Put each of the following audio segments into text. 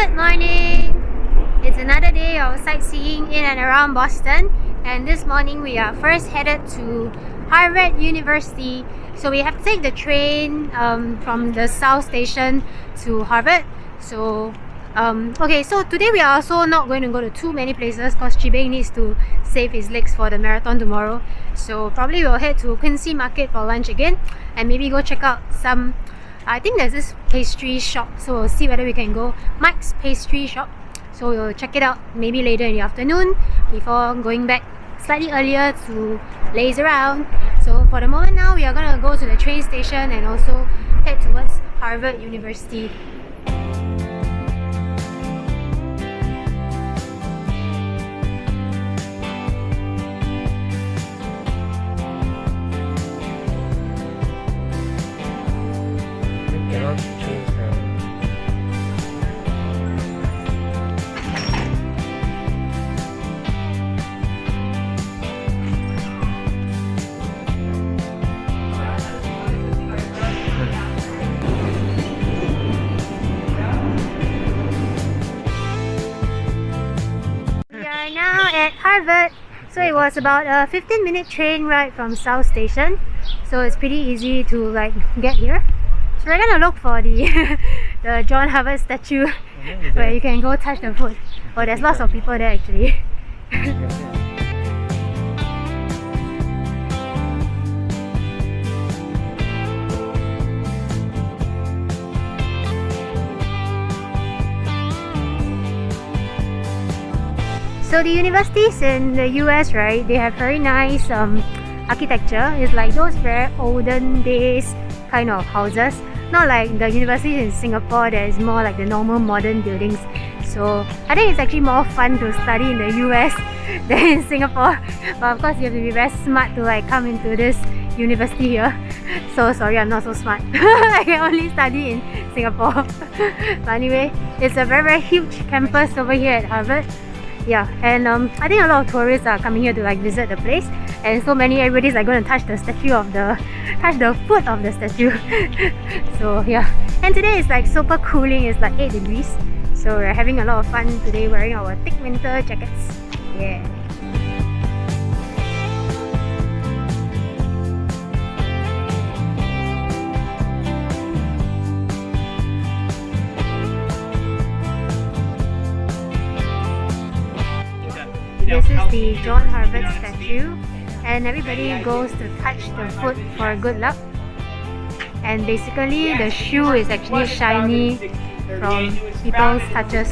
Good morning! It's another day of sightseeing in and around Boston, and this morning we are first headed to Harvard University. So we have to take the train from the South Station to Harvard. So so today we are also not going to go to too many places because Chibeng needs to save his legs for the marathon tomorrow. So probably we'll head to Quincy Market for lunch again and maybe go check out some, I think there's this pastry shop, so we'll see whether we can go Mike's Pastry shop. So we'll check it out maybe later in the afternoon before going back slightly earlier to laze around. So for the moment now, we are going to go to the train station and also head towards Harvard University. Now at Harvard, so it was about a 15-minute train ride from South Station, so it's pretty easy to get here. So we're gonna look for the the John Harvard statue where you can go touch the foot. Oh, there's lots of people there actually. So the universities in the US, right, they have very nice architecture. It's like those very olden days kind of houses. Not like the universities in Singapore that is more like the normal modern buildings. So I think it's actually more fun to study in the US than in Singapore. But of course you have to be very smart to come into this university here. So sorry, I'm not so smart. I can only study in Singapore. But anyway, it's a very, very huge campus over here at Harvard. Yeah, and I think a lot of tourists are coming here to visit the place, and so everybody's going to touch the foot of the statue. So yeah, and today is super cooling. It's 8 degrees, so we're having a lot of fun today wearing our thick winter jackets. Yeah. This is the John Harvard statue, and everybody goes to touch the foot for good luck. And basically the shoe is actually shiny from people's touches.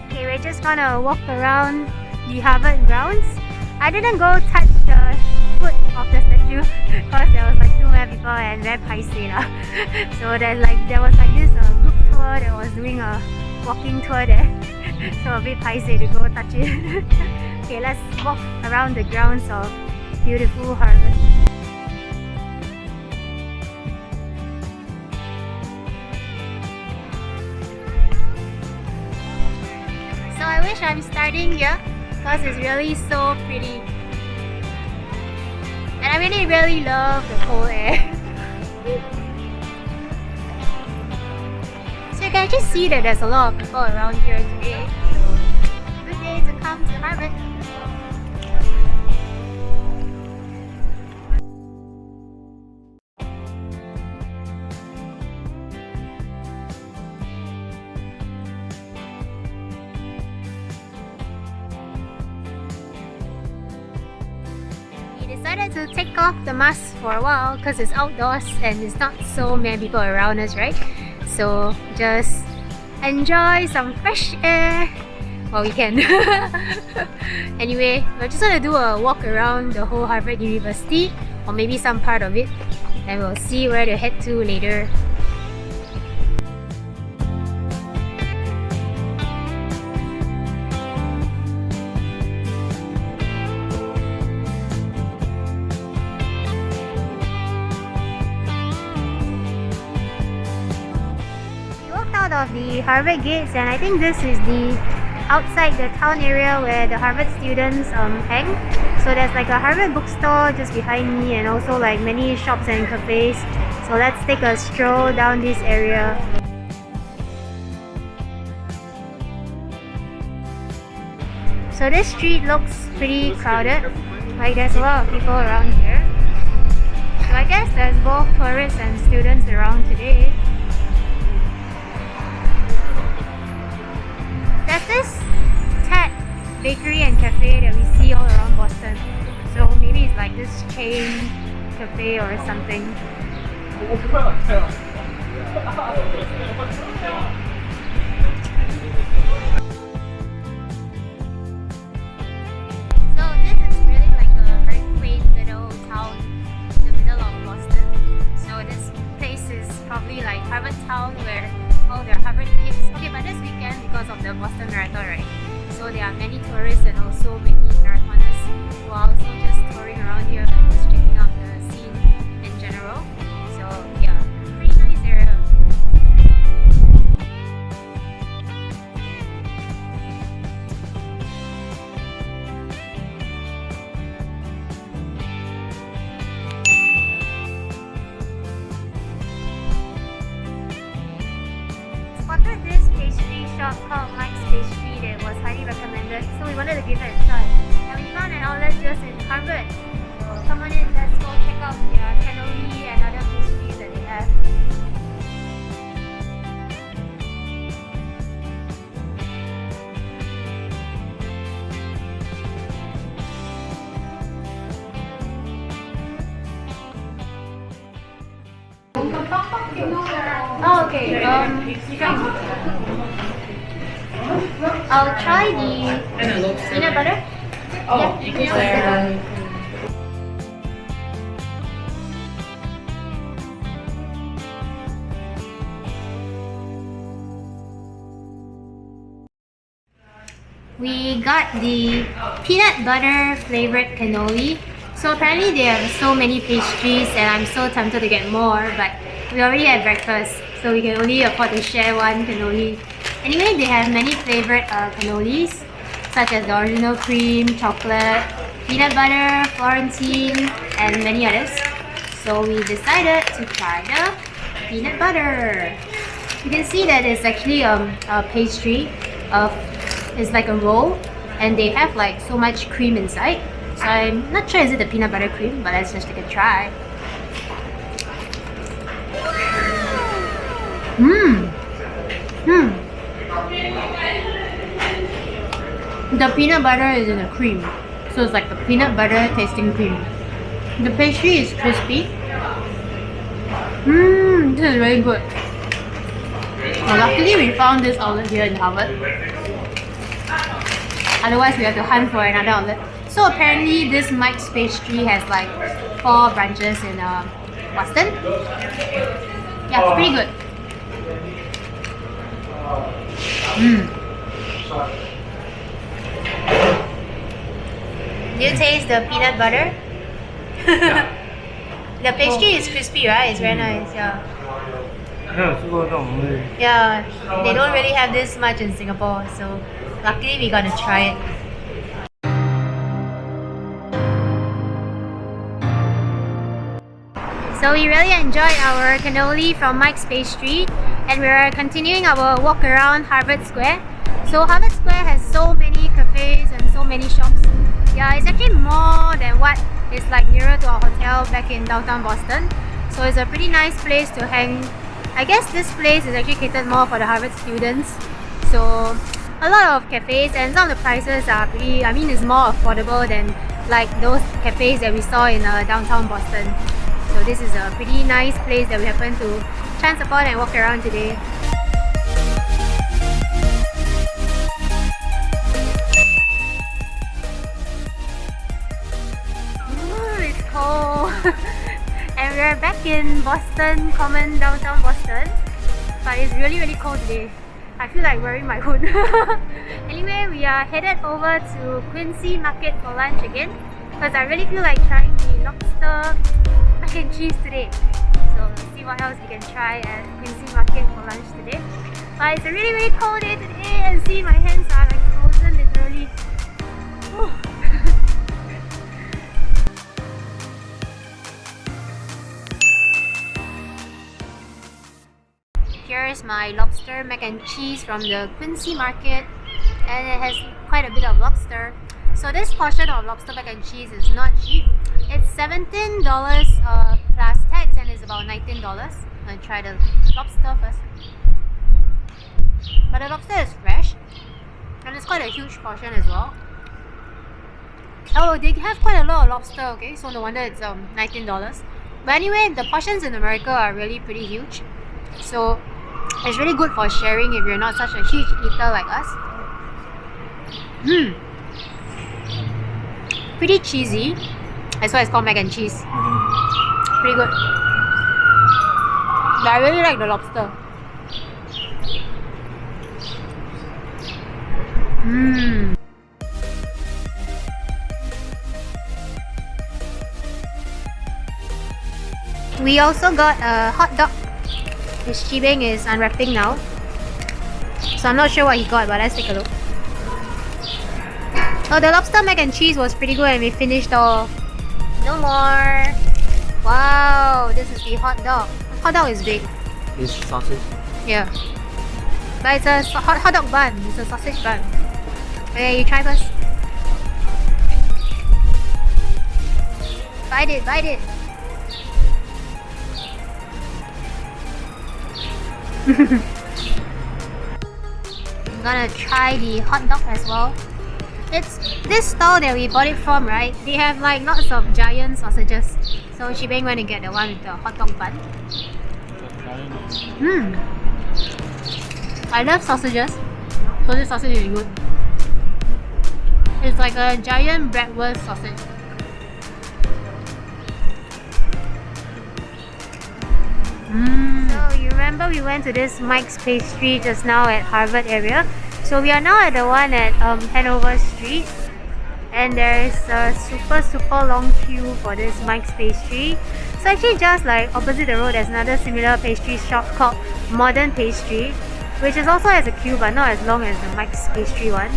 Okay, we're just gonna walk around the Harvard grounds. I didn't go touch the foot of the statue because there was too many people and very paiseh lah. So there was this group tour that was doing a walking tour there. So a bit paiseh to go touch it. Okay, let's walk around the grounds of beautiful Harvard. So I wish I'm starting here because it's really so pretty. And I really love the cold air. You can actually see that there's a lot of people around here today. So, good day to come to Harvard. We decided to take off the mask for a while because it's outdoors and it's not so many people around us, right? So just enjoy some fresh air while we can. Anyway, we're just gonna do a walk around the whole Harvard University, or maybe some part of it, and we'll see where to head to later. Of the Harvard gates, and I think this is the outside the town area where the Harvard students hang. So there's a Harvard bookstore just behind me, and also many shops and cafes. So let's take a stroll down this area. So this street looks pretty crowded. Like there's a lot of people around here. So I guess there's both tourists and students around today. There's this Ted bakery and cafe that we see all around Boston. So maybe it's like this chain cafe or something. So this is really like a very quaint little town in the middle of Boston. So this place is probably like Harvard Town where all the Harvard kids. Okay, but this weekend because of the Boston Marathon, right? So there are many tourists and also many marathoners who are also just touring around here and just checking out the scene in general. So yeah, pretty nice area. Spotted this pastry shop called Mike's Pastry that was highly recommended, so we wanted to give it a try. And we found an outlet just in Harvard. So come on in, let's go check out their cannoli and other pastries that they have. Oh, okay. I'll try the peanut butter. Yeah. We got the peanut butter flavored cannoli. So apparently they have so many pastries and I'm so tempted to get more, but we already had breakfast, so we can only afford to share one cannoli. Anyway, they have many flavored cannolis, such as the original cream, chocolate, peanut butter, Florentine, and many others. So we decided to try the peanut butter. You can see that it's actually a pastry. It's like a roll, and they have like so much cream inside. So I'm not sure is it the peanut butter cream, but let's just take a try. The peanut butter is in the cream, so it's like the peanut butter tasting cream. The pastry is crispy. This is really good. Well, luckily we found this outlet here in Harvard. Otherwise we have to hunt for another outlet. So apparently this Mike's Pastry has like 4 branches in Boston. Yeah, it's pretty good. Do you taste the peanut butter? The pastry is crispy, right? It's very nice, yeah. Yeah, they don't really have this much in Singapore, so luckily we got to try it. So we really enjoyed our cannoli from Mike's Pastry, and we're continuing our walk around Harvard Square. So Harvard Square has so many cafes and so many shops. Yeah, it's actually more than what is like nearer to our hotel back in downtown Boston. So it's a pretty nice place to hang. I guess this place is actually catered more for the Harvard students. So a lot of cafes, and some of the prices are pretty, I mean, it's more affordable than like those cafes that we saw in downtown Boston. So this is a pretty nice place that we happen to chance upon and walk around today. Ooh, it's cold. And we're back in Boston, common downtown Boston. But it's really cold today. I feel like wearing my hood. Anyway, we are headed over to Quincy Market for lunch again, because I really feel like trying the lobster mac and cheese today. So let's see what else we can try at Quincy Market for lunch today. But it's a really cold day today, and see my hands are like frozen literally. Here's my lobster mac and cheese from the Quincy Market, and it has quite a bit of lobster. So this portion of lobster mac and cheese is not cheap. It's $17 plus tax, and it's about $19. I'm gonna try the lobster first. But the lobster is fresh, and it's quite a huge portion as well. Oh, they have quite a lot of lobster, okay? So no wonder it's $19. But anyway, the portions in America are really pretty huge. So it's really good for sharing if you're not such a huge eater like us. Pretty cheesy. That's why it's called mac and cheese. Pretty good. But I really like the lobster. We also got a hot dog. His Chibeng is unwrapping now. So I'm not sure what he got, but let's take a look. Oh, the lobster mac and cheese was pretty good and we finished all. No more. Wow, this is the hot dog. Hot dog is big. It's sausage. Yeah. But it's a hot dog bun. It's a sausage bun. Okay, you try first. Bite it, bite it. I'm gonna try the hot dog as well. It's this stall that we bought it from, right? They have like lots of giant sausages. So Shibeng went to get the one with the hot dog bun. I love sausages. So this sausage is good. It's like a giant bratwurst sausage. So you remember we went to this Mike's Pastry just now at Harvard area. So we are now at the one at Hanover Street, and there is a super long queue for this Mike's Pastry. So actually just like opposite the road there's another similar pastry shop called Modern Pastry, which is also has a queue but not as long as the Mike's Pastry one.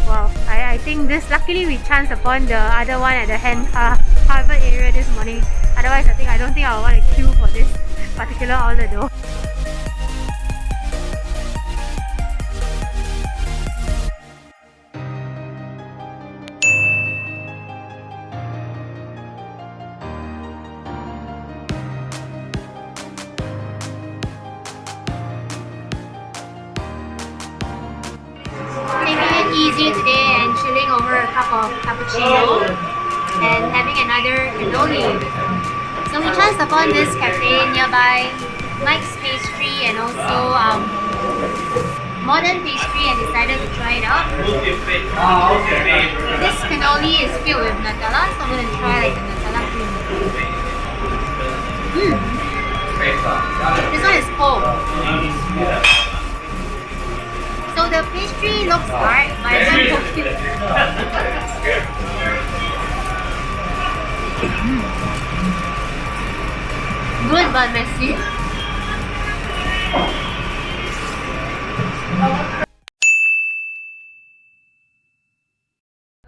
Wow, I think this, luckily we chanced upon the other one at the Harvard area this morning. Otherwise I don't think I would want to queue for this particular outlet though. Taking it easy today and chilling over a cup of cappuccino and having another cannoli. So we chanced upon this cafe nearby Mike's Pastry and also Modern Pastry and decided to try it out. This cannoli is filled with Nutella, so I'm going to try like the Nutella cream. This one is cold. So the pastry looks hard, but it's not cooking. Good but messy.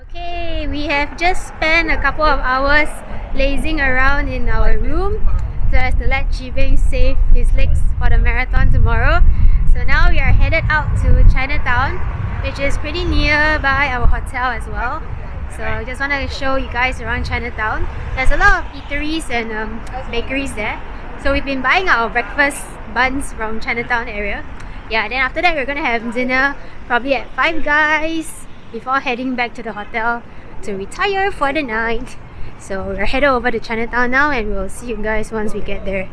Okay, we have just spent a couple of hours lazing around in our room so as to let Chibeng save his legs for the marathon tomorrow. So now we are headed out to Chinatown, which is pretty nearby our hotel as well. So I just want to show you guys around Chinatown. There's a lot of eateries and bakeries there. So we've been buying our breakfast buns from Chinatown area. Yeah, then after that we're gonna have dinner probably at Five Guys before heading back to the hotel to retire for the night. So we're headed over to Chinatown now and we'll see you guys once we get there.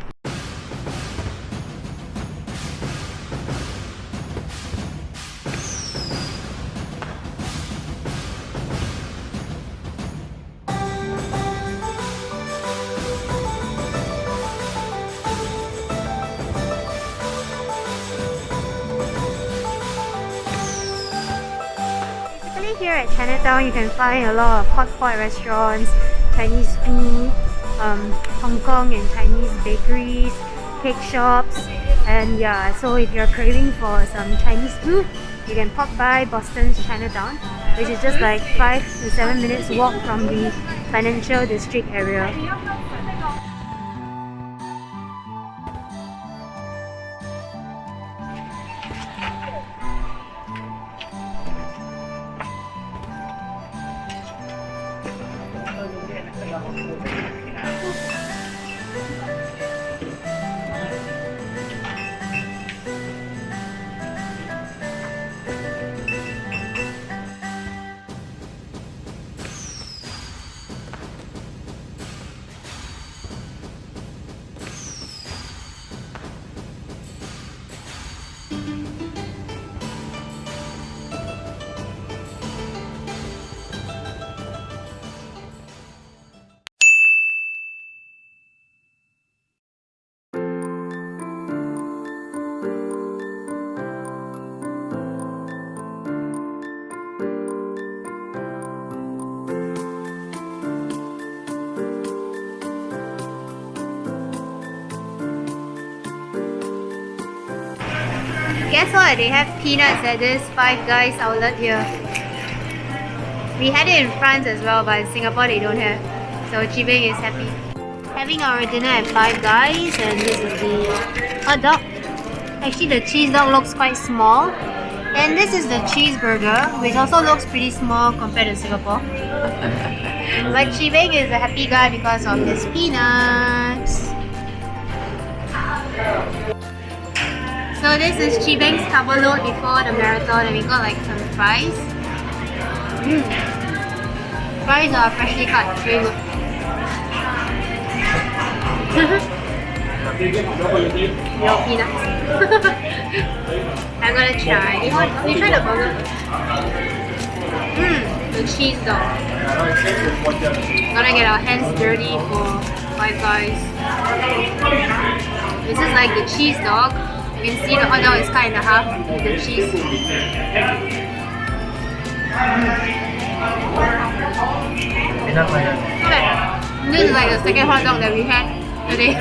Here at Chinatown you can find a lot of hot pot restaurants, Chinese food, Hong Kong and Chinese bakeries, cake shops, and yeah, so if you're craving for some Chinese food you can pop by Boston's Chinatown, which is just like 5 to 7 minutes walk from the financial district area. guess what? They have peanuts at this Five Guys outlet here. We had it in France as well, but in Singapore they don't have. So Chibeng is happy. Having our dinner at Five Guys, and this is the hot dog. Actually, the cheese dog looks quite small. And this is the cheeseburger, which also looks pretty small compared to Singapore. But Chibeng is a happy guy because of his peanuts. So this is Chibeng's carbo load before the marathon, and we got like some fries. Fries are freshly cut, very good. No peanuts. I'm gonna try. You try the burger. The cheese dog. Gonna get our hands dirty for Five Guys. This is like the cheese dog. You can see the hot dog is cut in half with the cheese. Okay. This is like the second hot dog that we had today.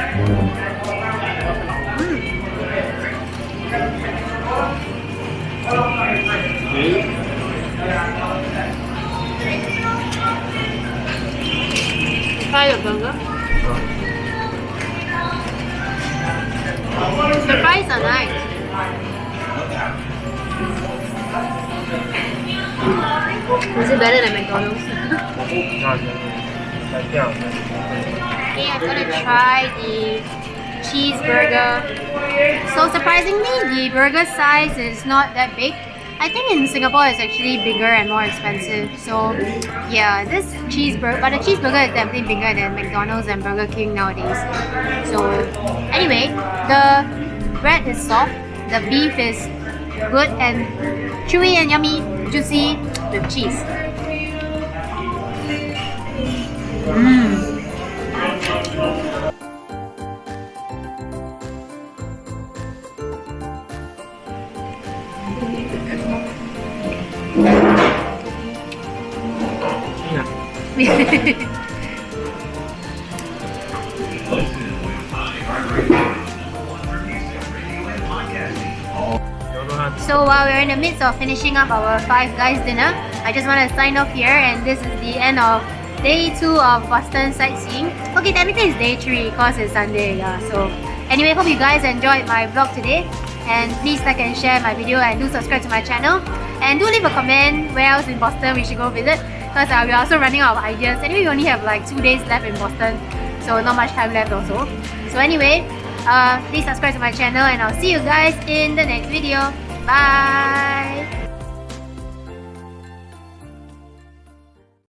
Try the burger. The fries are nice. Is it better than McDonald's? Okay, I'm gonna try the cheeseburger. So surprisingly, the burger size is not that big. I think in Singapore it's actually bigger and more expensive. So yeah, this cheeseburger, but the cheeseburger is definitely bigger than McDonald's and Burger King nowadays. So anyway, the bread is soft, the beef is good and chewy and yummy, juicy with cheese. So while we're in the midst of finishing up our Five Guys dinner, I just want to sign off here, and this is the end of day 2 of Boston sightseeing. Okay, technically it's day 3 because it's Sunday, yeah. So anyway, hope you guys enjoyed my vlog today, and please like and share my video and do subscribe to my channel, and do leave a comment where else in Boston we should go visit, because we're also running out of ideas. Anyway, we only have like 2 days left in Boston, so not much time left also. So anyway, please subscribe to my channel, and I'll see you guys in the next video. Bye!